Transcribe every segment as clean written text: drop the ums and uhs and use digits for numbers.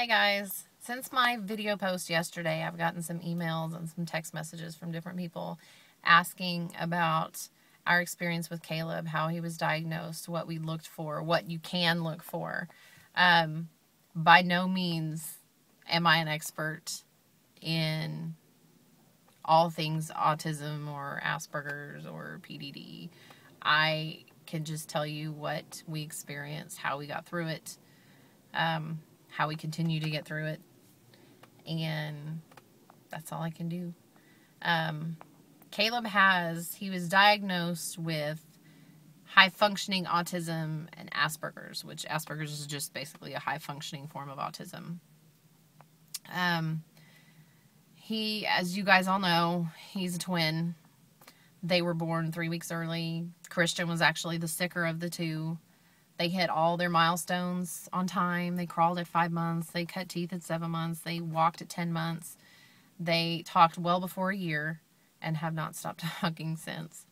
Hey guys, since my video post yesterday, I've gotten some emails and some text messages from different people asking about our experience with Caleb, how he was diagnosed, what we looked for, what you can look for. By no means am I an expert in all things autism or Aspergers or PDD. I can just tell you what we experienced, how we got through it, how we continue to get through it, and that's all I can do. Caleb he was diagnosed with high-functioning autism and Asperger's, which Asperger's is just basically a high-functioning form of autism. As you guys all know, he's a twin. They were born 3 weeks early. Christian was actually the sicker of the two. They hit all their milestones on time. They crawled at 5 months. They cut teeth at 7 months. They walked at 10 months. They talked well before a year and have not stopped talking since.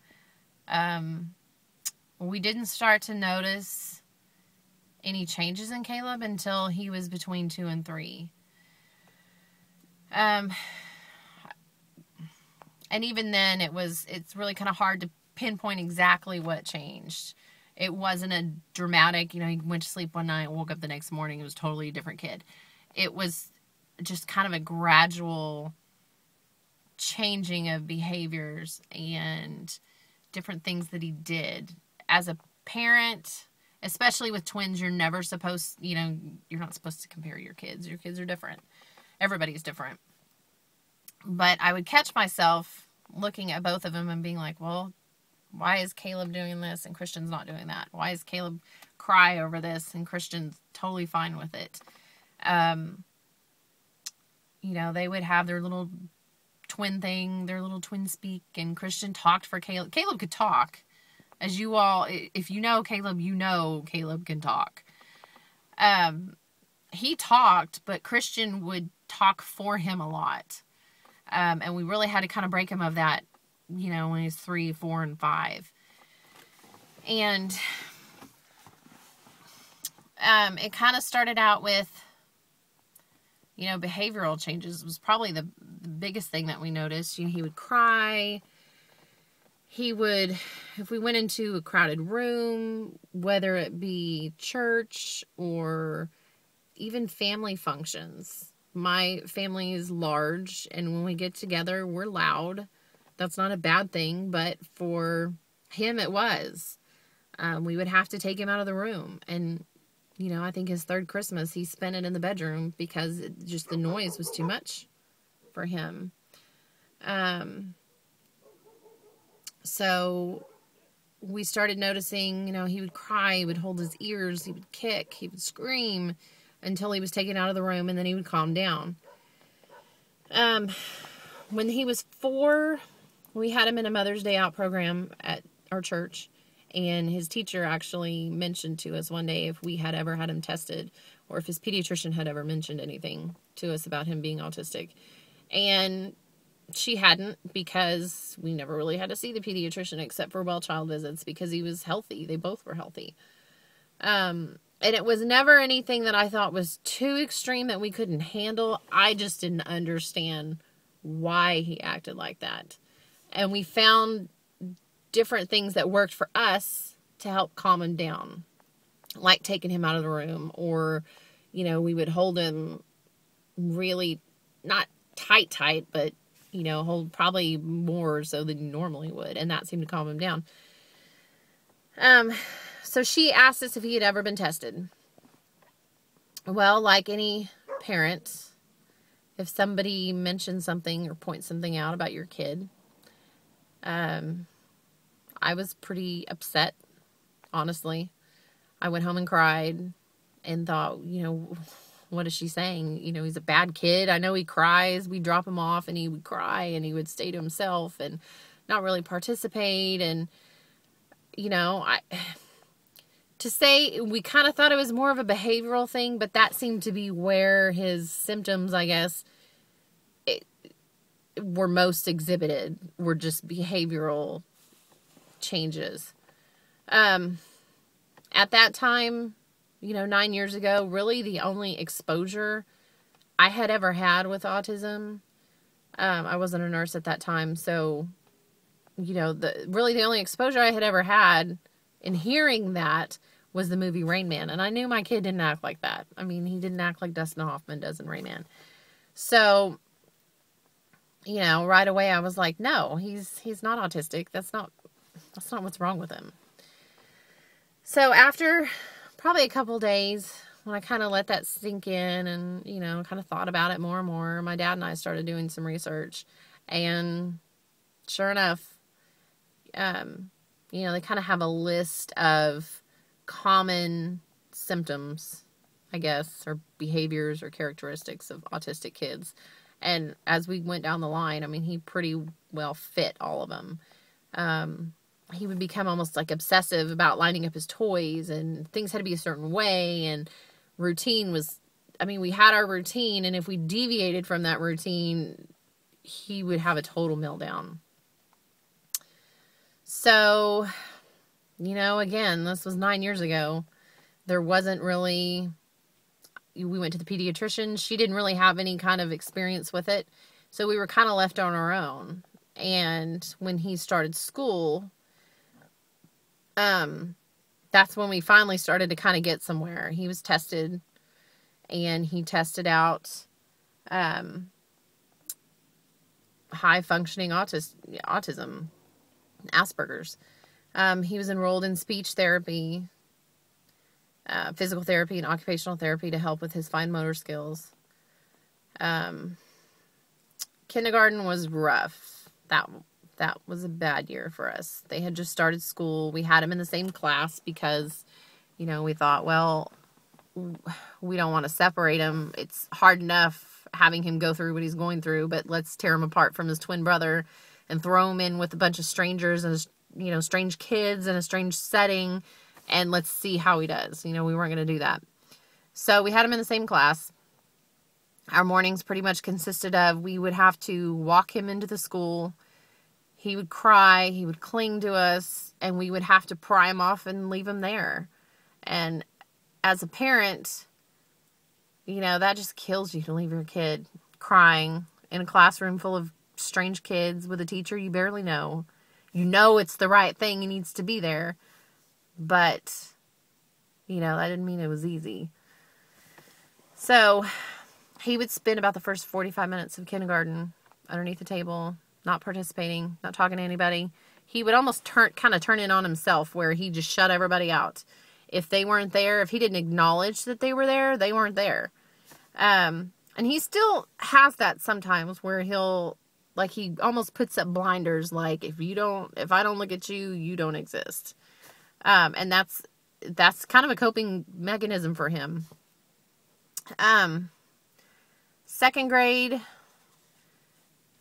We didn't start to notice any changes in Caleb until he was between 2 and 3. And even then, it's really kind of hard to pinpoint exactly what changed. It wasn't a dramatic, he went to sleep one night, woke up the next morning, it was totally a different kid. It was just kind of a gradual changing of behaviors and different things that he did. As a parent, especially with twins, you're never supposed, you're not supposed to compare your kids. Your kids are different. Everybody's different. But I would catch myself looking at both of them and being like, well, why is Caleb doing this and Christian's not doing that? Why is Caleb cry over this and Christian's totally fine with it? They would have their little twin thing, their little twin speak, and Christian talked for Caleb. Caleb could talk. As you all, if you know Caleb, Caleb can talk. He talked, but Christian would talk for him a lot. And we really had to kind of break him of that, when he's 3, 4, and 5. And it kind of started out with, behavioral changes was probably the biggest thing that we noticed. He would cry. He would, if we went into a crowded room, whether it be church or even family functions. My family is large, and when we get together, we're loud. That's not a bad thing, but for him, it was. We would have to take him out of the room. And, I think his third Christmas, he spent it in the bedroom because just the noise was too much for him. So we started noticing, he would cry, he would hold his ears, he would kick, he would scream until he was taken out of the room, and then he would calm down. When he was 4, we had him in a Mother's Day Out program at our church, and his teacher actually mentioned to us one day if we had ever had him tested or if his pediatrician had ever mentioned anything to us about him being autistic. And she hadn't, because we never really had to see the pediatrician except for well-child visits because he was healthy. They both were healthy. And it was never anything that I thought was too extreme that we couldn't handle. I just didn't understand why he acted like that. And we found different things that worked for us to help calm him down. Like taking him out of the room, or, we would hold him really, not tight, but, hold probably more so than you normally would. And that seemed to calm him down. So she asked us if he had ever been tested. Well, like any parent, if somebody mentions something or points something out about your kid, I was pretty upset, honestly. I went home and cried and thought, what is she saying? He's a bad kid. I know he cries. We drop him off and he would cry and he would stay to himself and not really participate. And, to say we kind of thought it was more of a behavioral thing, but that seemed to be where his symptoms, I guess, were most exhibited, were just behavioral changes. At that time, 9 years ago, really the only exposure I had ever had with autism. I wasn't a nurse at that time, so, you know, the only exposure I had ever had in hearing that was the movie Rain Man. And I knew my kid didn't act like that. I mean, he didn't act like Dustin Hoffman does in Rain Man. So, you know, right away I was like, no, he's not autistic. That's not what's wrong with him. So after probably a couple days, when I kind of let that sink in and, you know, kind of thought about it more and more, my dad and I started doing some research. And sure enough, you know, they kind of have a list of common symptoms, I guess, or behaviors or characteristics of autistic kids. And as we went down the line, I mean, he pretty well fit all of them. He would become almost like obsessive about lining up his toys, and things had to be a certain way, and routine was, I mean, we had our routine, and if we deviated from that routine, he would have a total meltdown. So, you know, again, this was 9 years ago. There wasn't really, we went to the pediatrician. She didn't really have any kind of experience with it. So we were kind of left on our own. And when he started school, that's when we finally started to kind of get somewhere. He was tested, and he tested out high functioning autism, Aspergers. He was enrolled in speech therapy, physical therapy, and occupational therapy to help with his fine motor skills. Kindergarten was rough. That was a bad year for us. They had just started school. We had him in the same class because, you know, we thought, well, we don't want to separate him. It's hard enough having him go through what he's going through, but let's tear him apart from his twin brother and throw him in with a bunch of strangers and, you know, strange kids in a strange setting, and let's see how he does. You know, we weren't going to do that. So we had him in the same class. Our mornings pretty much consisted of, we would have to walk him into the school. He would cry, he would cling to us, and we would have to pry him off and leave him there. And as a parent, you know, that just kills you to leave your kid crying in a classroom full of strange kids with a teacher you barely know. You know it's the right thing, he needs to be there. But, you know, that didn't mean it was easy. So he would spend about the first 45 minutes of kindergarten underneath the table, not participating, not talking to anybody. He would almost kind of turn in on himself, where he just shut everybody out. If they weren't there, if he didn't acknowledge that they were there, they weren't there. And he still has that sometimes, where he'll, like, he almost puts up blinders, like, if I don't look at you, you don't exist. And that's kind of a coping mechanism for him. Second grade,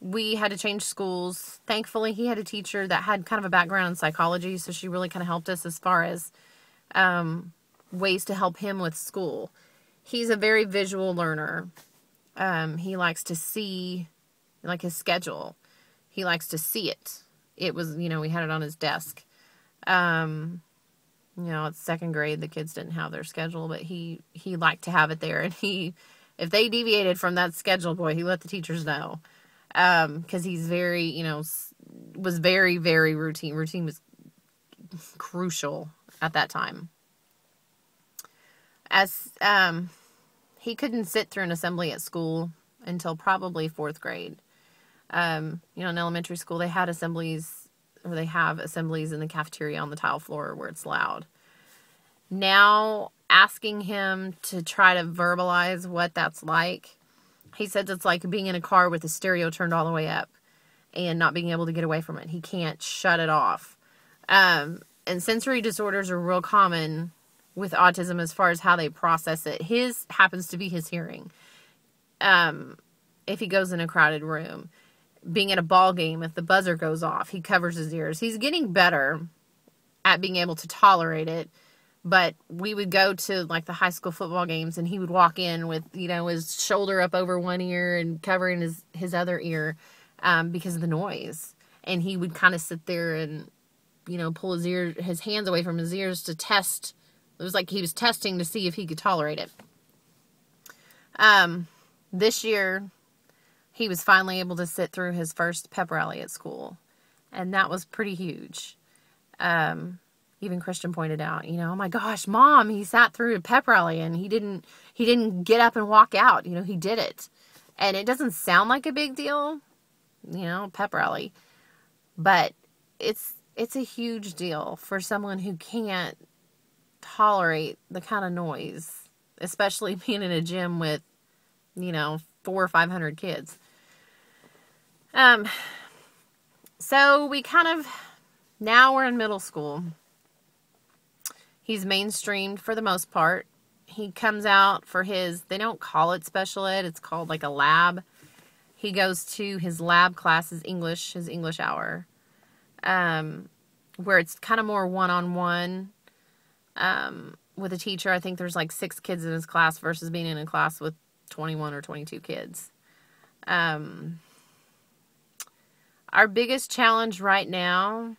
we had to change schools. Thankfully, he had a teacher that had kind of a background in psychology, so she really kind of helped us as far as ways to help him with school. He's a very visual learner. He likes to see, like, his schedule. He likes to see it. It was, you know, we had it on his desk. You know, it's second grade. The kids didn't have their schedule, but he liked to have it there. And if they deviated from that schedule, boy, he let the teachers know. Because he's very, you know, was very, very routine. Routine was crucial at that time. As he couldn't sit through an assembly at school until probably fourth grade. You know, in elementary school, they had assemblies, or they have assemblies in the cafeteria on the tile floor where it's loud. Now, asking him to try to verbalize what that's like, he says it's like being in a car with the stereo turned all the way up and not being able to get away from it. He can't shut it off. And sensory disorders are real common with autism as far as how they process it. His happens to be his hearing. If he goes in a crowded room, being at a ball game, if the buzzer goes off, he covers his ears. He's getting better at being able to tolerate it. But we would go to, like, the high school football games, and he would walk in with, you know, his shoulder up over one ear and covering his other ear because of the noise. And he would kind of sit there and, you know, pull his hands away from his ears to test. It was like he was testing to see if he could tolerate it. This year, he was finally able to sit through his first pep rally at school. And that was pretty huge. Even Christian pointed out, oh my gosh, Mom, he sat through a pep rally and he didn't get up and walk out. He did it. And it doesn't sound like a big deal, pep rally. But it's a huge deal for someone who can't tolerate the kind of noise, especially being in a gym with, 400 or 500 kids. So we now we're in middle school. He's mainstreamed for the most part. He comes out for they don't call it special ed, it's called like a lab. He goes to his lab class, his English hour, where it's kind of more one-on-one with a teacher. I think there's like 6 kids in his class versus being in a class with 21 or 22 kids. Our biggest challenge right now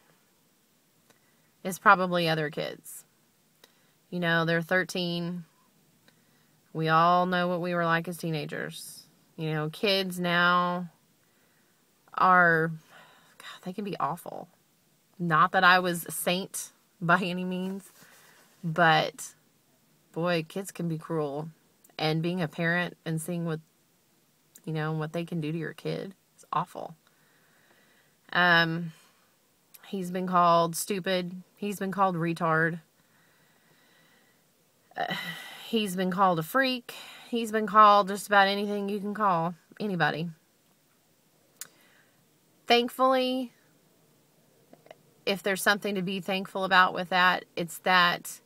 is probably other kids. They're 13. We all know what we were like as teenagers. Kids now they can be awful. Not that I was a saint by any means, but boy, kids can be cruel. And being a parent and seeing what they can do to your kid is awful. He's been called stupid. He's been called retard. He's been called a freak. He's been called just about anything you can call anybody. Thankfully, if there's something to be thankful about with that, it's that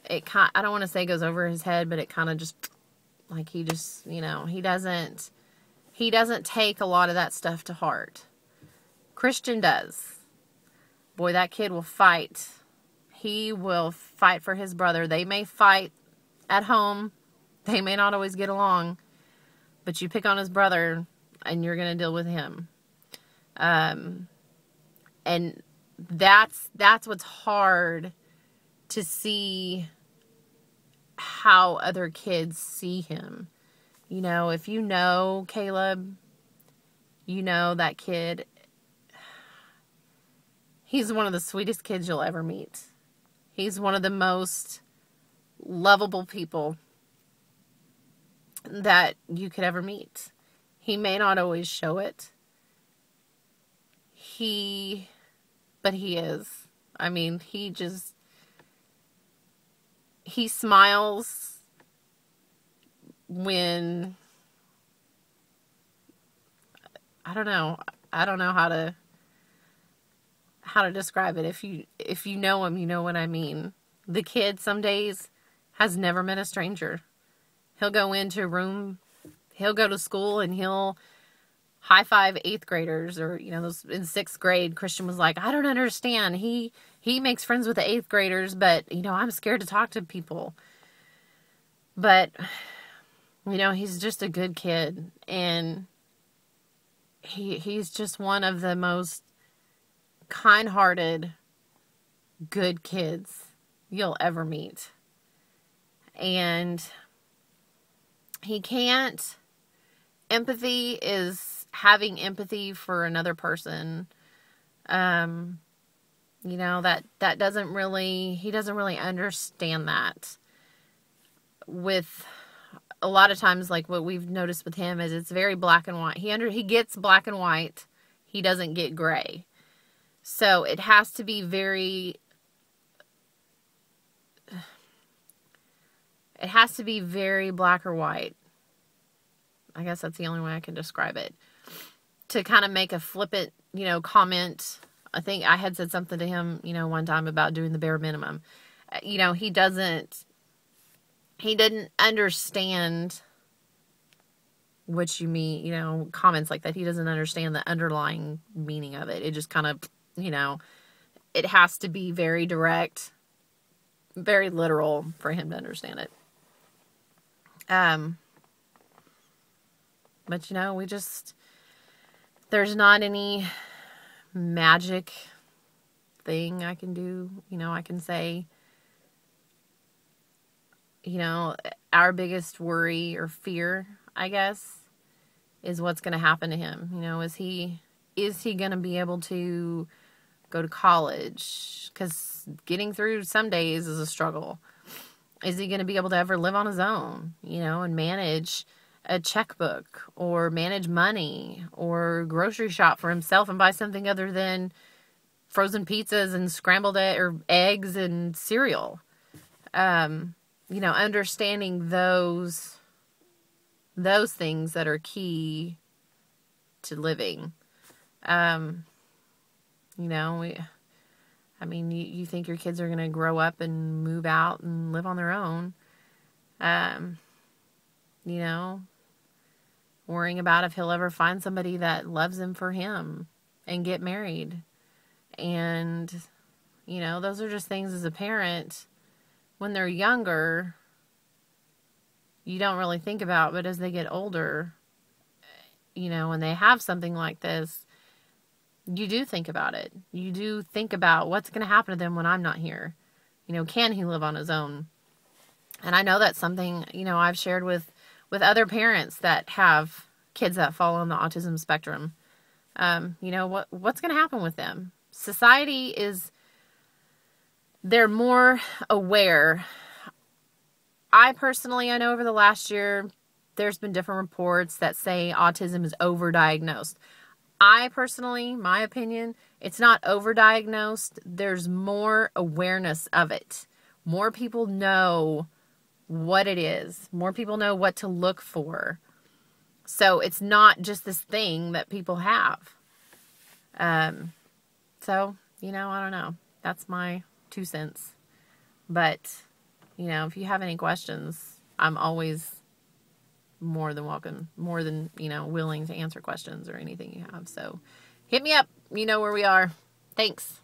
I don't want to say goes over his head, but it kind of just, like he just, he doesn't take a lot of that stuff to heart. Christian does. Boy, that kid will fight. He will fight for his brother. They may fight at home. They may not always get along, but you pick on his brother and you're going to deal with him. And that's what's hard to see how other kids see him. If you know Caleb, that kid, he's one of the sweetest kids you'll ever meet. He's one of the most lovable people that you could ever meet. He may not always show it. But he is. I mean, he smiles when, I don't know how to describe it. If you know him, you know what I mean. The kid some days has never met a stranger. He'll go into a room, he'll go to school and he'll high five 8th graders, or those in 6th grade. Christian was like, I don't understand. He makes friends with the 8th graders, but I'm scared to talk to people. But he's just a good kid, and he's just one of the most kind-hearted, good kids you'll ever meet. And empathy is having empathy for another person. That doesn't really, he doesn't really understand that. With a lot of times, like what we've noticed with him is it's very black and white. He gets black and white. He doesn't get gray. So it has to be very black or white. I guess that's the only way I can describe it. To kind of make a flippant, comment. I think I had said something to him, one time about doing the bare minimum. He didn't understand what you mean, comments like that. He doesn't understand the underlying meaning of it. It just kind of, it has to be very direct, very literal for him to understand it. But there's not any magic thing I can do. I can say, you know, our biggest worry or fear, I guess, is what's going to happen to him. You know, is he going to be able to go to college? Because getting through some days is a struggle. Is he going to be able to ever live on his own, you know, and manage a checkbook or manage money or grocery shop for himself and buy something other than frozen pizzas and scrambled or eggs and cereal? You know, understanding those things that are key to living. You know, you think your kids are going to grow up and move out and live on their own. You know, worrying about if he'll ever find somebody that loves him for him and get married. And, you know, those are just things as a parent, when they're younger, you don't really think about, but as they get older, you know, when they have something like this, you do think about it. You do think about what's going to happen to them when I'm not here. You know, can he live on his own? And I know that's something, you know, I've shared with other parents that have kids that fall on the autism spectrum. You know, what's going to happen with them? Society they're more aware. I know over the last year, there's been different reports that say autism is overdiagnosed. I personally, my opinion, it's not overdiagnosed. There's more awareness of it. More people know what it is. More people know what to look for. So it's not just this thing that people have. So, you know, I don't know. That's my 2 cents. But, you know, if you have any questions, I'm always more than welcome, you know, willing to answer questions or anything you have. So hit me up. You know where we are. Thanks.